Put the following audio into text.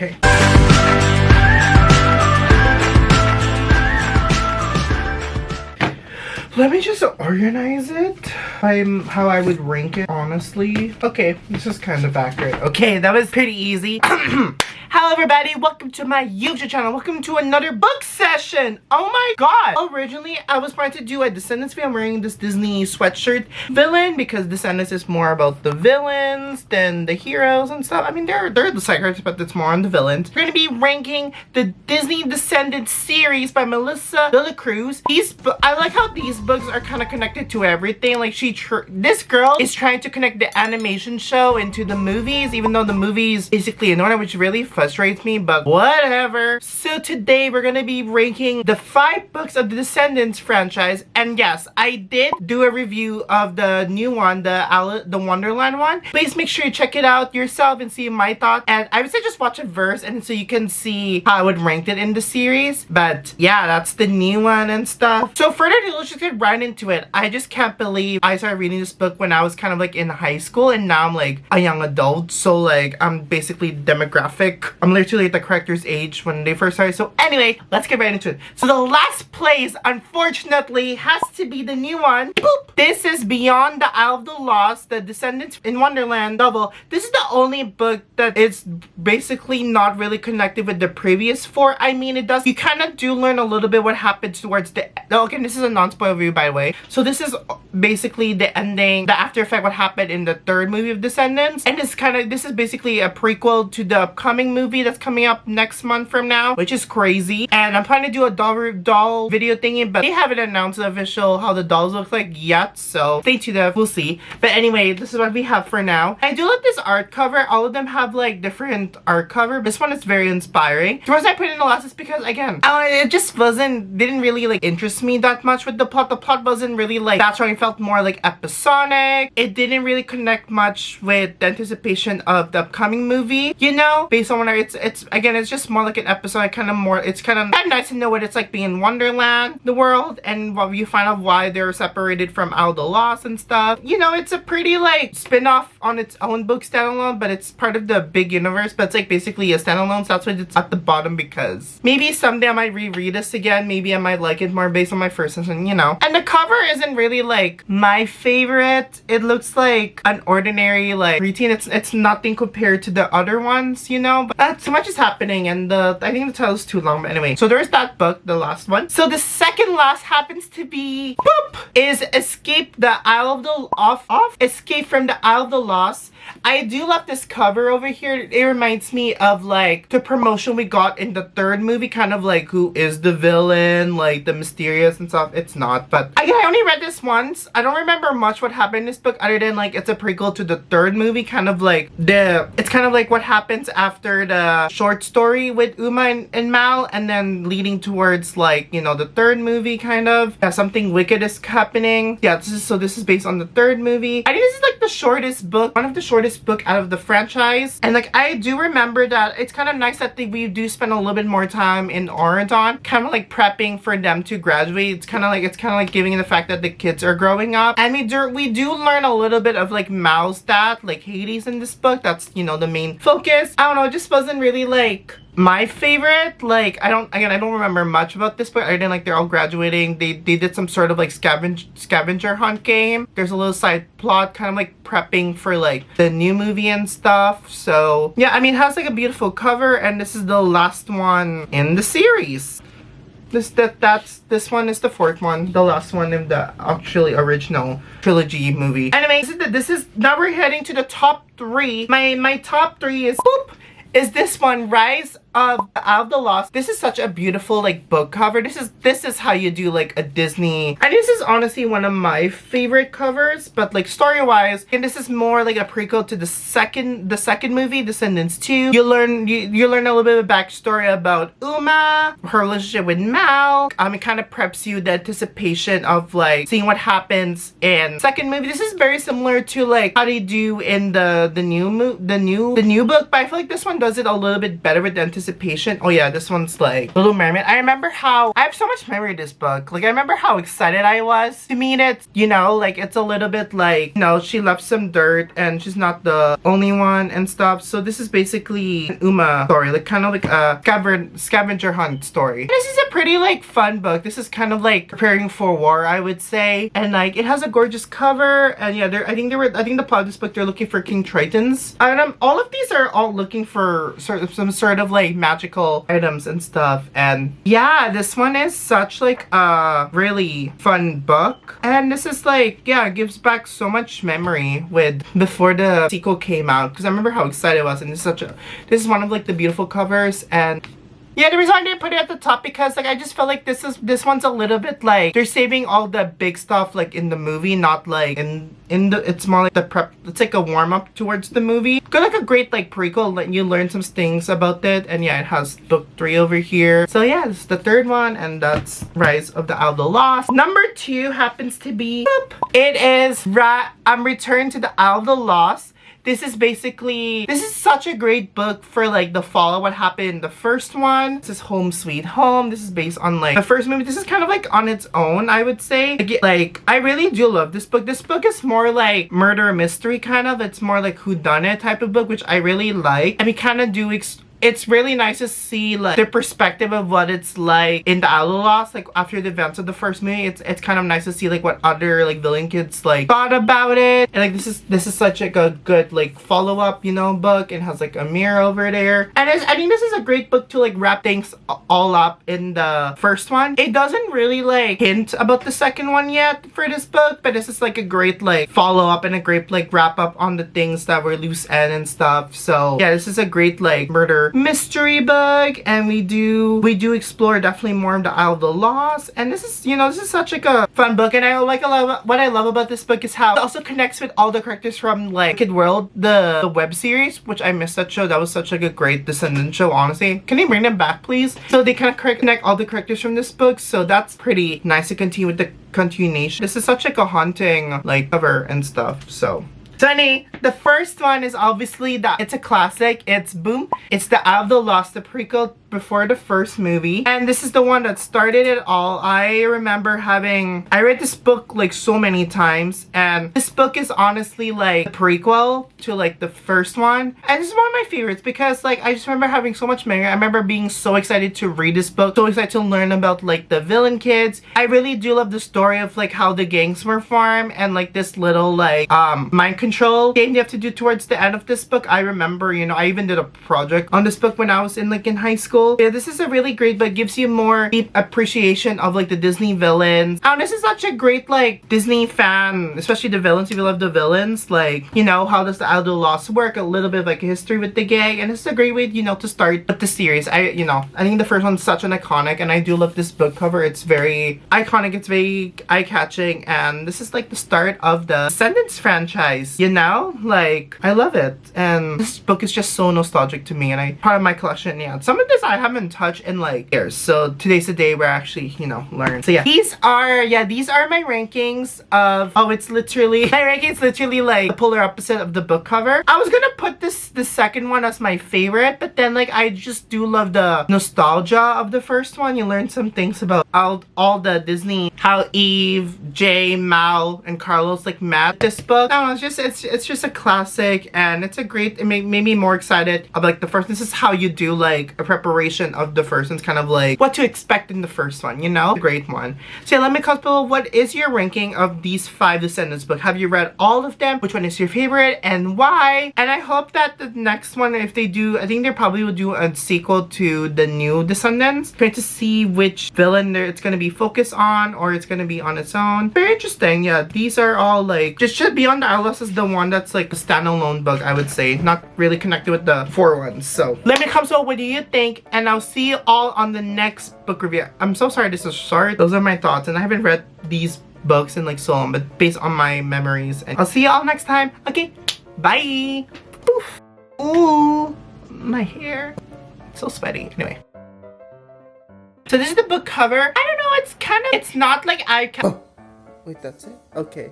Okay. Let me just organize it. How I would rank it, honestly. Okay, this is kind of accurate. Okay, that was pretty easy. Hello everybody, welcome to my YouTube channel. Welcome to another book session. Oh my god. Originally, I was planning to do a Descendants video. I'm wearing this Disney sweatshirt villain because Descendants is more about the villains than the heroes and stuff. I mean, they're the side characters, but it's more on the villains. We're gonna be ranking the Disney Descendants series by Melissa Villacruz. I like how these books are kind of connected to everything. Like this girl is trying to connect the animation show into the movies, even though the movies basically in order, which really frustrates me, but whatever. So today we're gonna be ranking the 5 books of the Descendants franchise, and yes, I did do a review of the new one, the Wonderland one. Please make sure you check it out yourself and see my thoughts, and I would say just watch it first and so you can see how I would rank it in the series. But yeah, that's the new one and stuff. So further ado, let's just get right into it. I just can't believe I started reading this book when I was kind of like in high school, and now I'm like a young adult, so like I'm basically demographic. I'm literally at the character's age when they first started. So anyway, let's get right into it. So the last place, unfortunately, has to be the new one. Boop! This is Beyond the Isle of the Lost, the Descendants in Wonderland novel. This is the only book that is basically not really connected with the previous 4. I mean, it does, you kind of do learn a little bit what happens towards the, okay, this is a non-spoiler review by the way. So this is basically the ending, the after effect, what happened in the 3rd movie of Descendants. And this is basically a prequel to the upcoming movie that's coming up next month from now, which is crazy. And I'm planning to do a doll video thingy, but they haven't announced the official how the dolls look like yet, so stay tuned, we'll see. But anyway, this is what we have for now. I do like this art cover. All of them have like different art cover. This one is very inspiring. The reason I put it in the last is because, again, it just didn't really like interest me that much with the plot. The plot wasn't really like that strong. It felt more like episodic. It didn't really connect much with the anticipation of the upcoming movie, you know, based on when it's just more like an episode. It's kind of nice to know what it's like being in Wonderland, the world, and while you find out why they're separated from Isle of the Lost and stuff. You know, it's a pretty like spin-off on its own book standalone, but it's part of the big universe, but it's like basically a standalone, so that's why it's at the bottom, because maybe someday I might reread this again. Maybe I might like it more based on my first session, you know. And the cover isn't really like my favorite. It looks like an ordinary like routine. It's nothing compared to the other ones, you know, but so much is happening, and I think the title is too long. But anyway, so there's that book, the last one. So the second last happens to be is Escape from the Isle of the Lost. I do love this cover over here. It reminds me of like the promotion we got in the 3rd movie, kind of like who is the villain, like the mysterious and stuff. It's not, but again, I only read this once. I don't remember much what happened in this book other than like it's a prequel to the 3rd movie, kind of like it's kind of like what happens after the short story with Uma and Mal, and then leading towards like, you know, the 3rd movie kind of. Yeah, something wicked is happening. Yeah, this is based on the 3rd movie. I think this is like the shortest book, one of the shortest book out of the franchise, and like I do remember that it's kind of nice that we do spend a little bit more time in Oregon, kind of like prepping for them to graduate. It's kind of like giving the fact that the kids are growing up, and we do learn a little bit of like Mal's dad, like Hades, in this book. That's, you know, the main focus. I don't know, it just wasn't really like my favorite. Like I don't remember much about this book. I didn't like they're all graduating. They did some sort of like scavenger hunt game. There's a little side plot kind of like prepping for like the new movie and stuff. So yeah, I mean, it has like a beautiful cover, and this is the last one in the series. This one is the 4th one, the last one in the actually original trilogy movie. Anyway, now we're heading to the top 3. My top 3 is this one, Rise of the Lost. This is such a beautiful like book cover. This is how you do like a Disney, and this is honestly one of my favorite covers, but like story wise, and this is more like a prequel to the second movie, Descendants 2. You learn a little bit of a backstory about Uma, her relationship with Mal. It kind of preps you the anticipation of like seeing what happens in the second movie. This is very similar to like how they do in the new book, but I feel like this one does it a little bit better with the anticipation. Oh yeah, this one's like Little Mermaid. I remember how I have so much memory of this book. Like I remember how excited I was to meet it. You know, like it's a little bit like, you know, she left some dirt and she's not the only one and stuff. So this is basically an Uma story, like kind of like a scavenger hunt story. This is a pretty like fun book. This is kind of like preparing for war, I would say. And like it has a gorgeous cover. And yeah, I think the plot of this book, they're looking for King Tritons. And all of these are all looking for some sort of like magical items and stuff. And yeah, this one is such like a really fun book. And this is like, yeah, it gives back so much memory with before the sequel came out, because I remember how excited I was. And this is one of like the beautiful covers. And yeah, the reason I didn't put it at the top because like I just felt like this one's a little bit like they're saving all the big stuff like in the movie, not like it's more like the prep. It's like a warm-up towards the movie. Got like a great like prequel, like you learn some things about it. And yeah, it has book 3 over here. So yeah, this is the 3rd one, and that's Rise of the Isle of the Lost. Number 2 happens to be it is Return to the Isle of the Lost. This is such a great book for like the follow what happened in the first one. This is Home Sweet Home. This is based on like the first movie. This is kind of like on its own, I would say. Like I really do love this book. This book is more like murder mystery kind of. It's more like whodunit type of book, which I really like. And we kind of do it's really nice to see like the perspective of what it's like in the Isle of the Lost, like after the events of the first movie. It's kind of nice to see like what other like villain kids like thought about it. And like this is such like a good like follow-up, you know, book. It has like a mirror over there. And I think this is a great book to like wrap things all up in the first one. It doesn't really like hint about the second one yet for this book, but this is like a great like follow-up and a great like wrap up on the things that were loose end and stuff. So yeah, this is a great like murder mystery book, and we do explore definitely more of the Isle of the Lost. And this is, you know, this is such like a fun book. And what I love about this book is how it also connects with all the characters from like Kid World, the web series, which I missed that show. That was such like a great Descendants show, honestly. Can you bring them back, please? So they kind of connect all the characters from this book, so that's pretty nice to continue with the continuation. This is such like a haunting like cover and stuff. So Sunny, the first one is obviously it's a classic. It's Boom. It's the Isle of the Lost, the prequel before the first movie. And this is the one that started it all. I remember I read this book like so many times, and this book is honestly like the prequel to like the first one. And this is one of my favorites because like I just remember having so much memory. I remember being so excited to read this book, so excited to learn about like the villain kids. I really do love the story of like how the gangs were formed and like this little like mind control game you have to do towards the end of this book. I remember, you know, I even did a project on this book when I was in high school. Yeah, this is a really great book. Gives you more deep appreciation of like the Disney villains. This is such a great like Disney fan, especially the villains. If you love the villains, like, you know, how does the Isle of the Lost work? A little bit of like a history with the gang, and it's a great way, you know, to start with the series. I think the first one's such an iconic, and I do love this book cover. It's very iconic. It's very eye-catching, and this is like the start of the Descendants franchise. You know, like I love it, and this book is just so nostalgic to me, and I part of my collection. Yeah, some of this I haven't touched in like years, so today's the day where I actually, you know, learn. So yeah, these are my rankings of it's literally my rankings literally like the polar opposite of the book cover. I was gonna put the second one as my favorite, but then like I just do love the nostalgia of the first one. You learn some things about all the Disney, how Eve, Jay, Mal, and Carlos like met this book. I don't know, it's just a classic, and it's a great, it made me more excited about like the first. This is how you do like a preparation of the first. It's kind of like what to expect in the first one, you know? A great one. So yeah, let me comment below, what is your ranking of these 5 Descendants books? Have you read all of them? Which one is your favorite and why? And I hope that the next one, if they do, I think they probably will do a sequel to the new Descendants. Trying to see which villain it's going to be focused on, or it's going to be on its own. Very interesting. Yeah, these are all like, just Beyond the Isle of the Lost is the one that's like a standalone book, I would say. Not really connected with the 4 ones. So let me comment below, what do you think? And I'll see you all on the next book review. I'm so sorry this is short. Those are my thoughts, and I haven't read these books in like so long, but based on my memories. And I'll see you all next time. Okay, bye. Poof. Ooh, my hair. It's so sweaty. Anyway. So this is the book cover. I don't know, it's not like I can. Oh, wait, that's it? Okay.